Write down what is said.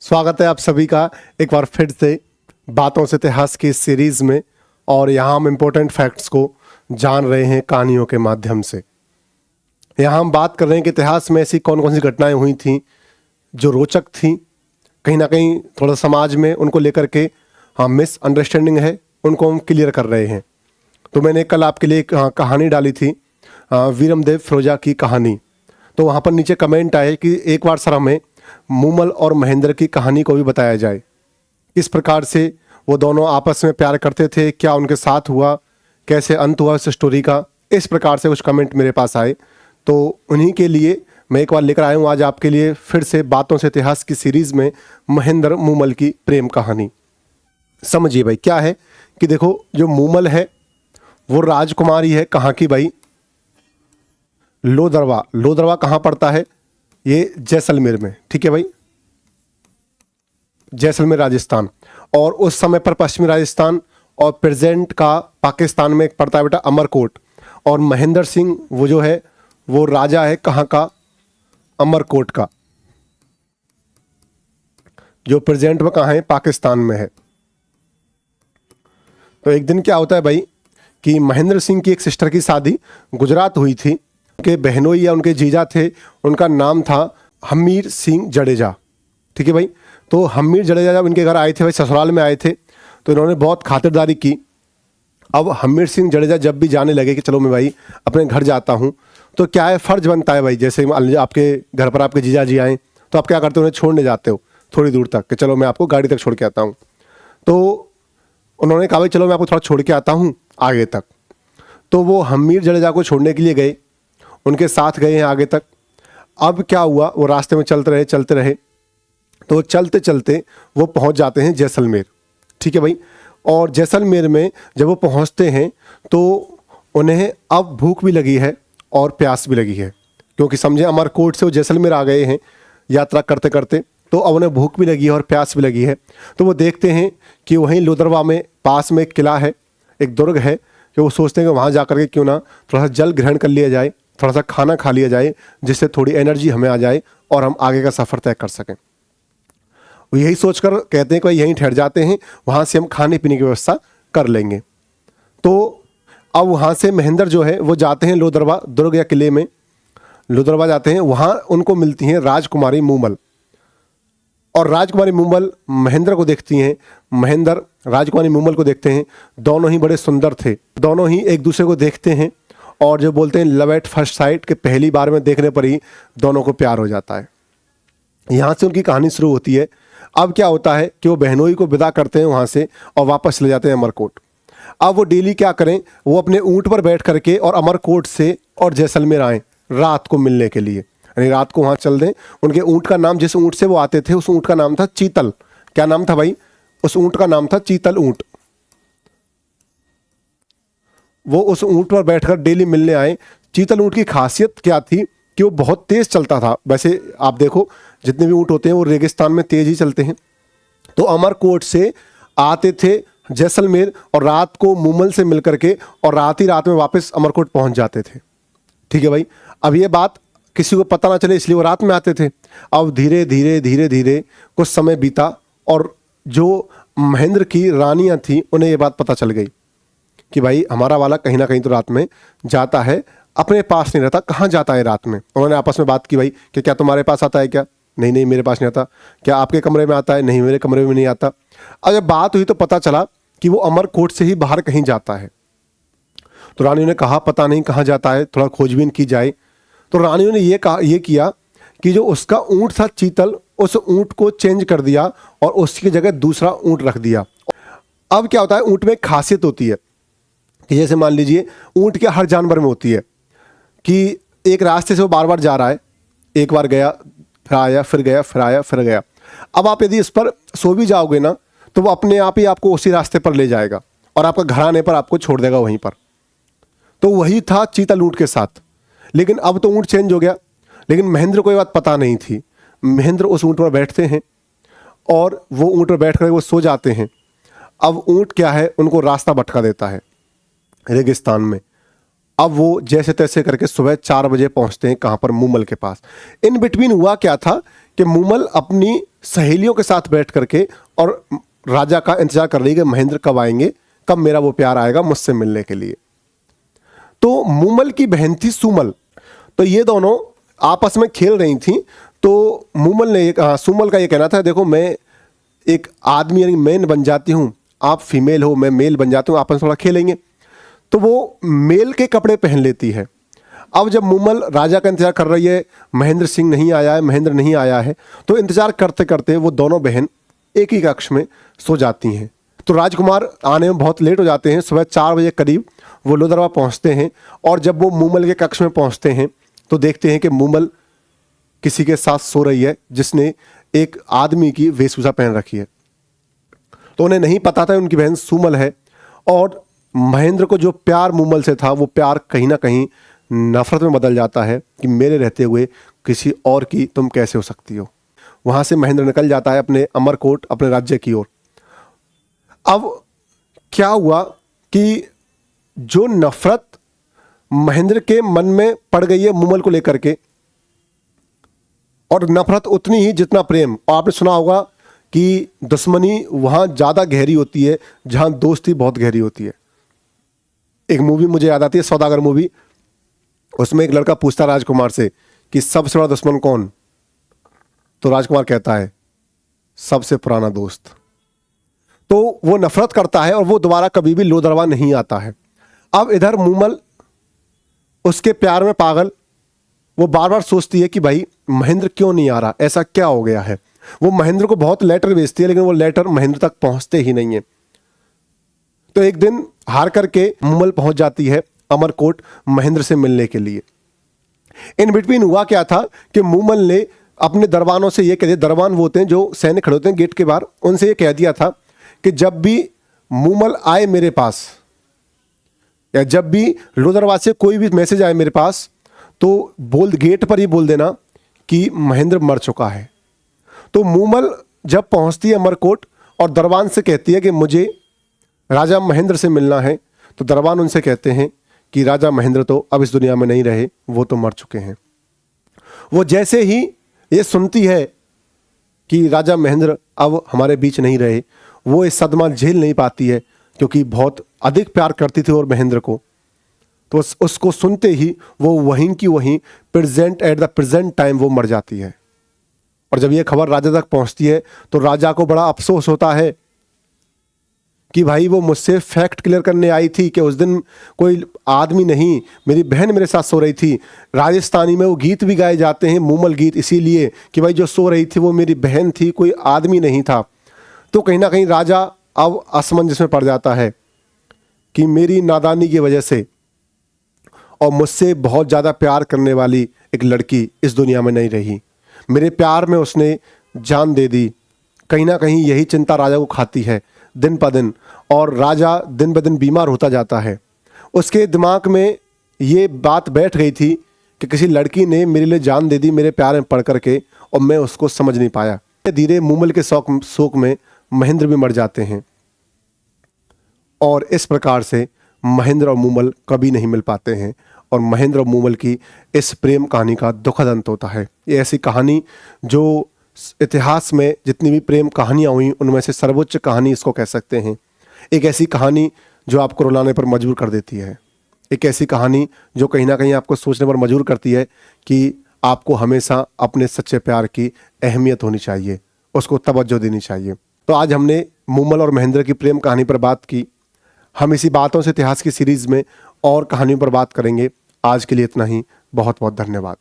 स्वागत है आप सभी का एक बार फिर से बातों से इतिहास की इस सीरीज में। और यहाँ हम इम्पोर्टेंट फैक्ट्स को जान रहे हैं कहानियों के माध्यम से। यहाँ हम बात कर रहे हैं कि इतिहास में ऐसी कौन कौन सी घटनाएं हुई थी जो रोचक थी, कहीं ना कहीं थोड़ा समाज में उनको लेकर के मिसअंडरस्टैंडिंग है, उनको हम क्लियर कर रहे हैं। तो मैंने कल आपके लिए एक कहानी डाली थी, वीरमदेव फिरोजा की कहानी। तो वहाँ पर नीचे कमेंट आए कि एक बार सर हमें मूमल और महेंद्र की कहानी को भी बताया जाए, किस प्रकार से वो दोनों आपस में प्यार करते थे, क्या उनके साथ हुआ, कैसे अंत हुआ इस स्टोरी का। इस प्रकार से कुछ कमेंट मेरे पास आए, तो उन्हीं के लिए मैं एक बार लेकर आया हूँ आज आपके लिए फिर से बातों से इतिहास की सीरीज़ में महेंद्र मूमल की प्रेम कहानी। समझिए भाई, क्या है कि देखो, जो मूमल है वो राजकुमारी है कहाँ की भाई? लोदरवा। लोदरवा कहाँ पड़ता है? ये जैसलमेर में, ठीक है भाई, जैसलमेर राजस्थान। और उस समय पर पश्चिमी राजस्थान और प्रेजेंट का पाकिस्तान में पड़ता है बेटा अमरकोट। और महेंद्र सिंह वो जो है वो राजा है कहाँ का? अमरकोट का, जो प्रेजेंट में कहाँ है? पाकिस्तान में है। तो एक दिन क्या होता है भाई कि महेंद्र सिंह की एक सिस्टर की शादी गुजरात हुई थी। उनके बहनोई या उनके जीजा थे, उनका नाम था हमीर सिंह जडेजा, ठीक है भाई। तो हमीर जडेजा जब इनके घर आए थे भाई, ससुराल में आए थे, तो इन्होंने बहुत खातिरदारी की। अब हमीर सिंह जडेजा जब भी जाने लगे कि चलो मैं भाई अपने घर जाता हूँ, तो क्या है, फ़र्ज बनता है भाई, जैसे आपके घर पर आपके जीजा जी आएँ तो आप क्या करते हो, उन्हें छोड़ने जाते हो थोड़ी दूर तक कि चलो मैं आपको गाड़ी तक छोड़ के आता हूँ। तो उन्होंने कहा भाई चलो मैं आपको थोड़ा छोड़ के आता हूँ आगे तक। तो वो हमीर जडेजा को छोड़ने के लिए गए, उनके साथ गए हैं आगे तक। अब क्या हुआ, वो रास्ते में चलते रहे, तो चलते चलते वो पहुंच जाते हैं जैसलमेर, ठीक है भाई। और जैसलमेर में जब वो पहुंचते हैं तो उन्हें अब भूख भी लगी है और प्यास भी लगी है, क्योंकि समझे अमरकोट से वो जैसलमेर आ गए हैं यात्रा करते करते, तो अब उन्हें भूख भी लगी है और प्यास भी लगी है। तो वो देखते हैं कि वहीं लोदरवा में पास में एक किला है, एक दुर्ग है, कि वो सोचते हैं कि वहाँ जा कर के क्यों ना थोड़ा सा जल ग्रहण कर लिया जाए, थोड़ा सा खाना खा लिया जाए, जिससे थोड़ी एनर्जी हमें आ जाए और हम आगे का सफ़र तय कर सकें। वो यही सोचकर कहते हैं कि यहीं ठहर जाते हैं, वहाँ से हम खाने पीने की व्यवस्था कर लेंगे। तो अब वहाँ से महेंद्र जो है वो जाते हैं लोदरवा दुर्ग या किले में, लोदरवा जाते हैं। वहाँ उनको मिलती हैं राजकुमारी मूमल, और राजकुमारी मूमल महेंद्र को देखती हैं, महेंद्र राजकुमारी मूमल को देखते हैं। दोनों ही बड़े सुंदर थे, दोनों ही एक दूसरे को देखते हैं और जो बोलते हैं लव एट फर्स्ट साइट के पहली बार में देखने पर ही दोनों को प्यार हो जाता है। यहाँ से उनकी कहानी शुरू होती है। अब क्या होता है कि वो बहनोई को विदा करते हैं वहाँ से और वापस चले जाते हैं अमरकोट। अब वो डेली क्या करें, वो अपने ऊँट पर बैठ करके और अमरकोट से और जैसलमेर आएँ रात को मिलने के लिए, यानी रात को वहाँ चल दें। उनके ऊँट का नाम, जिस ऊँट से वो आते थे उस ऊँट का नाम था चीतल। क्या नाम था भाई? उस ऊँट का नाम था चीतल ऊँट। वो उस ऊँट पर बैठकर डेली मिलने आए। चीतल ऊँट की खासियत क्या थी कि वो बहुत तेज़ चलता था। वैसे आप देखो जितने भी ऊँट होते हैं वो रेगिस्तान में तेज़ ही चलते हैं। तो अमरकोट से आते थे जैसलमेर और रात को मूमल से मिल करके और रात ही रात में वापस अमरकोट पहुंच जाते थे, ठीक है भाई। अब ये बात किसी को पता ना चले इसलिए वो रात में आते थे। अब धीरे धीरे कुछ समय बीता और जो महेंद्र की रानियां थी उन्हें ये बात पता चल गई कि भाई हमारा वाला कहीं ना कहीं तो रात में जाता है, अपने पास नहीं रहता, कहाँ जाता है रात में। उन्होंने आपस में बात की भाई कि क्या तुम्हारे पास आता है क्या? नहीं नहीं मेरे पास नहीं आता। क्या आपके कमरे में आता है? नहीं मेरे कमरे में नहीं आता। अब जब बात हुई तो पता चला कि वो अमरकोट से ही बाहर कहीं जाता है। तो रानियों ने कहा पता नहीं कहाँ जाता है, थोड़ा खोजबीन की जाए। तो रानियों ने ये किया कि जो उसका ऊँट था चीतल, उस ऊँट को चेंज कर दिया और उसकी जगह दूसरा ऊँट रख दिया। अब क्या होता है, ऊँट में एक खासियत होती है कि जैसे मान लीजिए ऊँट क्या हर जानवर में होती है कि एक रास्ते से वो बार बार जा रहा है, एक बार गया फिर आया, फिर गया, फिर आया, फिर गया। अब आप यदि इस पर सो भी जाओगे ना तो वो अपने आप ही आपको उसी रास्ते पर ले जाएगा और आपका घर आने पर आपको छोड़ देगा वहीं पर। तो वही था चीतल ऊँट के साथ। लेकिन अब तो ऊँट चेंज हो गया, लेकिन महेंद्र को ये बात पता नहीं थी। महेंद्र उस ऊँट पर बैठते हैं और वो ऊँट पर बैठ कर वो सो जाते हैं। अब ऊँट क्या है, उनको रास्ता भटका देता है रेगिस्तान में। अब वो जैसे तैसे करके सुबह 4 बजे पहुंचते हैं कहाँ पर? मूमल के पास। इन बिटवीन हुआ क्या था कि मूमल अपनी सहेलियों के साथ बैठ करके और राजा का इंतजार कर रही है कि महेंद्र कब आएंगे, कब मेरा वो प्यार आएगा मुझसे मिलने के लिए। तो मूमल की बहन थी सुमल, तो ये दोनों आपस में खेल रही थी। तो सुमल का ये कहना था, देखो मैं एक आदमी यानी मैन बन जाती हूँ, आप फीमेल हो, मैं मेल बन जाती हूँ, आपस में थोड़ा खेलेंगे। तो वो मेल के कपड़े पहन लेती है। अब जब मूमल राजा का इंतजार कर रही है, महेंद्र सिंह नहीं आया है, महेंद्र नहीं आया है, तो इंतजार करते करते वो दोनों बहन एक ही कक्ष में सो जाती हैं। तो राजकुमार आने में बहुत लेट हो जाते हैं। सुबह 4 बजे करीब वो लोदरवा पहुंचते हैं, और जब वो मूमल के कक्ष में पहुंचते हैं तो देखते हैं कि मूमल किसी के साथ सो रही है जिसने एक आदमी की वेशभूषा पहन रखी है। तो उन्हें नहीं पता था उनकी बहन सुमल है, और महेंद्र को जो प्यार मूमल से था वो प्यार कहीं ना कहीं नफरत में बदल जाता है कि मेरे रहते हुए किसी और की तुम कैसे हो सकती हो। वहां से महेंद्र निकल जाता है अपने अमरकोट, अपने राज्य की ओर। अब क्या हुआ कि जो नफरत महेंद्र के मन में पड़ गई है मूमल को लेकर के, और नफरत उतनी ही जितना प्रेम। और आपने सुना होगा कि दुश्मनी वहां ज्यादा गहरी होती है जहां दोस्ती बहुत गहरी होती है। एक मूवी मुझे याद आती है, सौदागर मूवी। उसमें एक लड़का पूछता राजकुमार से कि सबसे बड़ा दुश्मन कौन? तो राजकुमार कहता है सबसे पुराना दोस्त। तो वो नफरत करता है और वो दोबारा कभी भी लोदरवा नहीं आता है। अब इधर मूमल उसके प्यार में पागल, वो बार बार सोचती है कि भाई महेंद्र क्यों नहीं आ रहा, ऐसा क्या हो गया है। वो महेंद्र को बहुत लेटर भेजती है, लेकिन वो लेटर महेंद्र तक पहुंचते ही नहीं है। तो एक दिन हार करके मूमल पहुंच जाती है अमरकोट महेंद्र से मिलने के लिए। इन बिटवीन हुआ क्या था कि मूमल ने अपने दरबानों से ये कह दिया, दरबान वो होते हैं जो सैनिक खड़े होते हैं गेट के बाहर, उनसे ये कह दिया था कि जब भी मूमल आए मेरे पास, या जब भी लोदरवा से कोई भी मैसेज आए मेरे पास, तो गेट पर ही बोल देना कि महेंद्र मर चुका है। तो मूमल जब पहुंचती है अमरकोट और दरबान से कहती है कि मुझे राजा महेंद्र से मिलना है, तो दरबान उनसे कहते हैं कि राजा महेंद्र तो अब इस दुनिया में नहीं रहे, वो तो मर चुके हैं। वो जैसे ही ये सुनती है कि राजा महेंद्र अब हमारे बीच नहीं रहे, वो इस सदमा झेल नहीं पाती है, क्योंकि बहुत अधिक प्यार करती थी और महेंद्र को। तो उसको सुनते ही वो वहीं की वहीं एट द प्रेजेंट टाइम वो मर जाती है। और जब ये खबर राजा तक पहुंचती है तो राजा को बड़ा अफसोस होता है कि भाई वो मुझसे फैक्ट क्लियर करने आई थी कि उस दिन कोई आदमी नहीं, मेरी बहन मेरे साथ सो रही थी। राजस्थानी में वो गीत भी गाए जाते हैं, मूमल गीत, इसीलिए कि भाई जो सो रही थी वो मेरी बहन थी, कोई आदमी नहीं था। तो कहीं ना कहीं राजा अब असमंजस में पड़ जाता है कि मेरी नादानी की वजह से और मुझसे बहुत ज़्यादा प्यार करने वाली एक लड़की इस दुनिया में नहीं रही, मेरे प्यार में उसने जान दे दी। कहीं ना कहीं यही चिंता राजा को खाती है दिन प दिन, और राजा दिन ब दिन बीमार होता जाता है। उसके दिमाग में ये बात बैठ गई थी कि किसी लड़की ने मेरे लिए जान दे दी मेरे प्यार में पड़ करके, और मैं उसको समझ नहीं पाया। धीरे मूमल के शोक में महेंद्र भी मर जाते हैं, और इस प्रकार से महेंद्र और मूमल कभी नहीं मिल पाते हैं, और महेंद्र और मूमल की इस प्रेम कहानी का दुखद अंत होता है। ये ऐसी कहानी जो इतिहास में जितनी भी प्रेम कहानियाँ हुई उनमें से सर्वोच्च कहानी इसको कह सकते हैं। एक ऐसी कहानी जो आपको रुलाने पर मजबूर कर देती है, एक ऐसी कहानी जो कहीं ना कहीं आपको सोचने पर मजबूर करती है कि आपको हमेशा अपने सच्चे प्यार की अहमियत होनी चाहिए, उसको तवज्जो देनी चाहिए। तो आज हमने मूमल और महेंद्र की प्रेम कहानी पर बात की। हम इसी बातों से इतिहास की सीरीज में और कहानियों पर बात करेंगे। आज के लिए इतना ही। बहुत बहुत धन्यवाद।